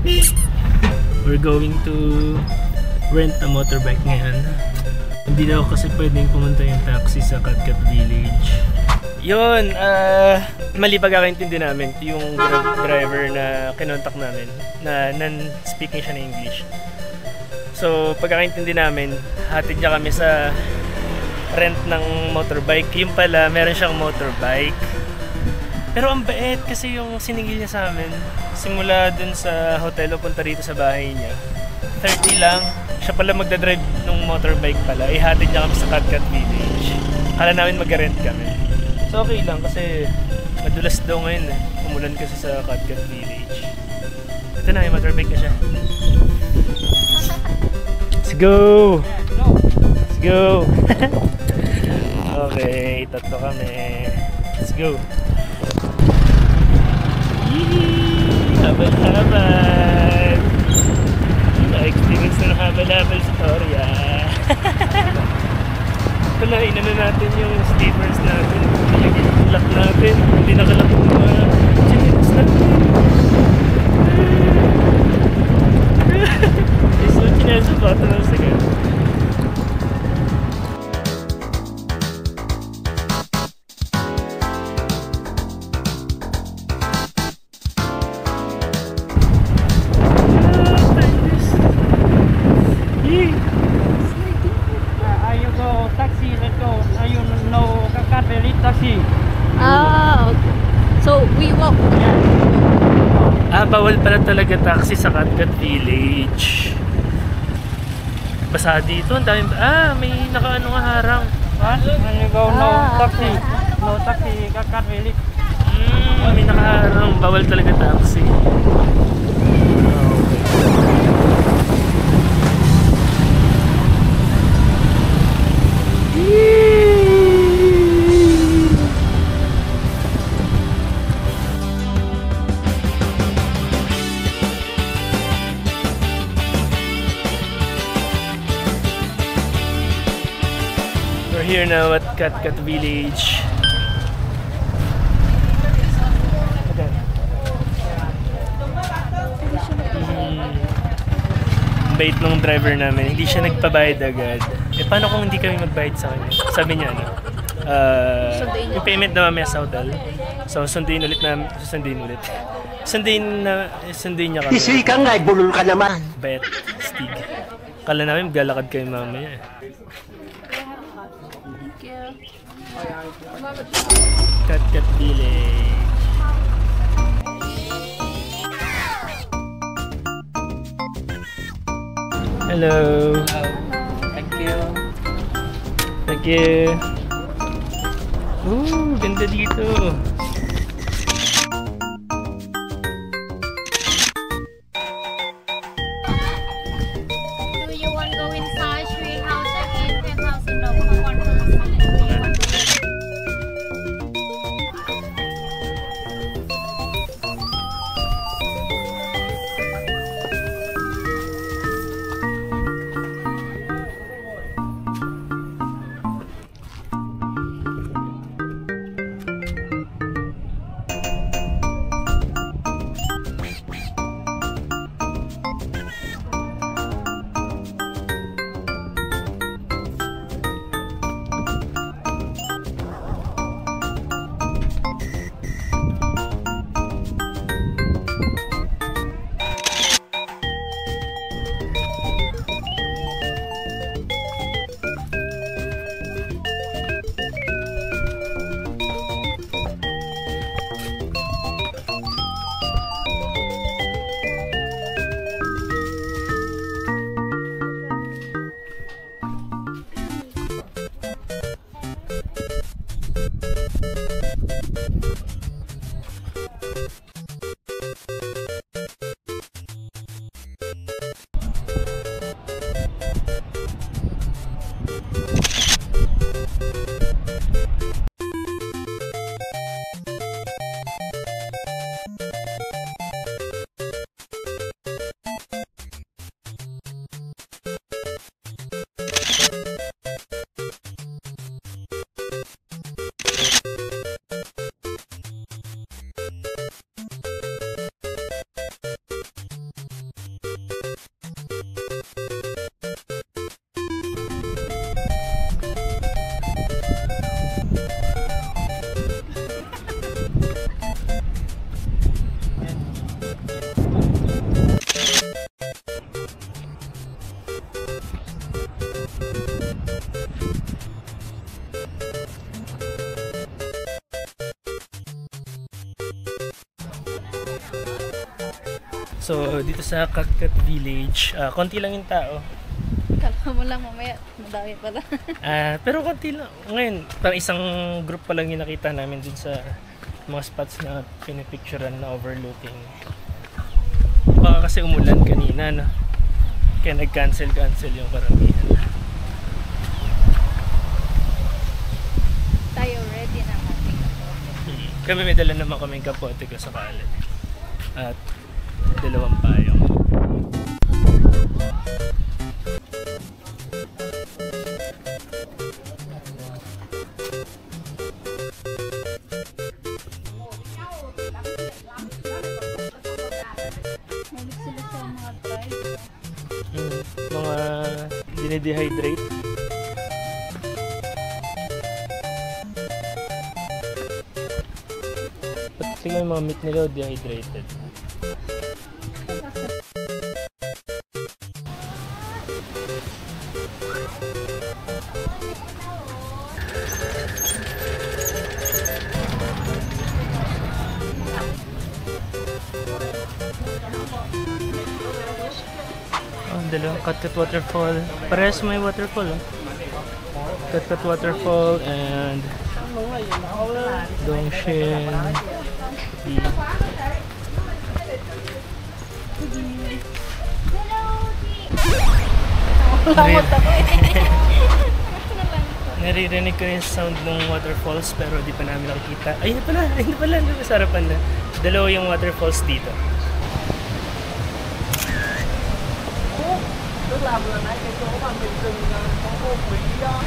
We're going to rent a motorbike ngayon. Hindi daw kasi pwedeng pumunta yung taxi sa Katkat Village. Yun, mali pagkakaintindi namin yung driver na kinontak namin na non-speaking siya ng English. So, pagkakaintindi namin, hatid niya kami sa rent ng motorbike. Yung pala, meron siyang motorbike. Pero ang bait kasi yung siningil niya sa amin. Simula dun sa hotel o punta rito sa bahay niya. 30 lang. Siya pala magdadrive ng motorbike pala. Ihatid niya kami sa Katkat Village. Kala namin mag-rent kami. So okay lang kasi madulas daw ngayon eh. Umulan kasi sa Katkat Village. Ito na, yung motorbike na siya. Let's go! Let's go! Okay, tatlo kami. Let's go! Habal-habal! Na-experience na ng habal-habal sa Torya. Ito na, inano natin yung sleepers natin. Lock natin. Hindi nakalock yung mga chickens natin. So, chinesa ba? Ito na, sige. Okay. So we walk. Bawal pala talaga taxi sa Katkat Village. Basa dito, ang dami. May nakaano nga harang. No taxi. No taxi, Katkat Village. May nakaharang. Bawal talaga taxi. We're here now at Katkat Village. Bait nung driver namin, hindi siya nagpabayad agad. Paano kung hindi kami magbayad sa kanya? Sabi niya yung payment na mamaya sa hotel. So sundin ulit. Sundin niya kami. Isi ka nga, bulol ka naman. Bet, Stig. Kala namin maglalakad kayo mamaya. Katkat Village. Hello. Thank you. Thank you. Ganda dito. Do you want to go inside tree house and penthouse and no one person? So, dito sa Katkat Village, konti lang yung tao. Kala mo lang mamaya, madami pala. Pero konti lang. Ngayon, parang isang group pa lang yung nakita namin dun sa mga spots na pinipicturean na overlooking. Baka kasi umulan kanina, no? Kaya nag-cancel yung karamihan. Tayo ready na natin. Kami may dala naman kaming kapote ko sa kalan. At 2 payong. Malig sila sa mga drive. Mga dinidehydrate. Pati nga yung mga meat nila dehydrated. Dalawang Katkat Waterfall. Parehas may waterfall, oh. Katkat Waterfall and Dongshin. Naririnig ko yung sound ng waterfalls pero di pa namin nakikita. Ayun na pala, sa harapan na. Dalawa yung waterfalls dito. Làm vừa nãy cái chỗ mà mình dừng có cô quý đó.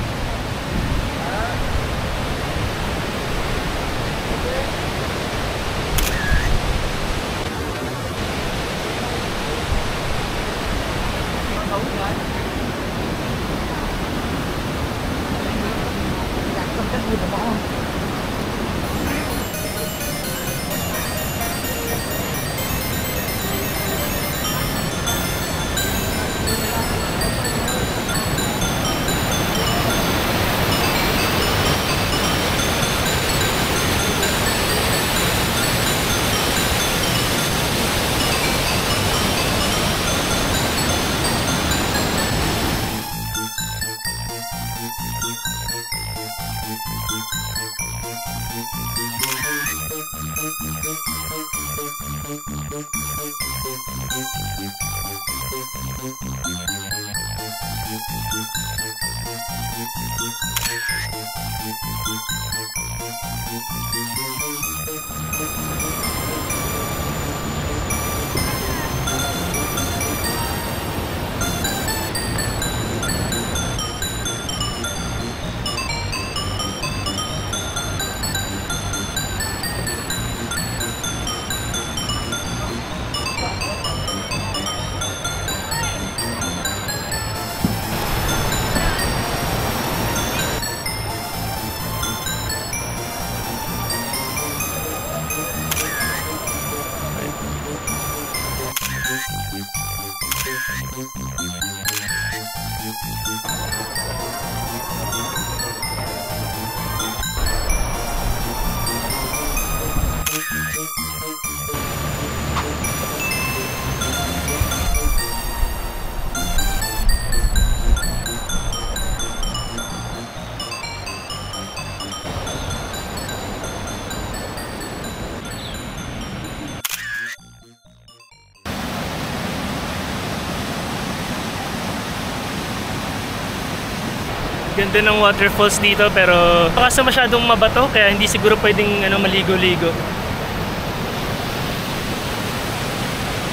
Ganda ng waterfalls dito pero kasi masyadong mabato kaya hindi siguro pwedeng maligo-ligo.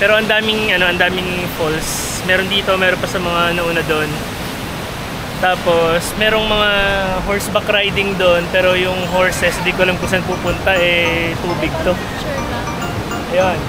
Pero ang daming falls. Meron dito, meron pa sa mga nauna doon. Tapos merong mga horseback riding doon pero yung horses, di ko alam kung saan pupunta, tubig to. Ayun.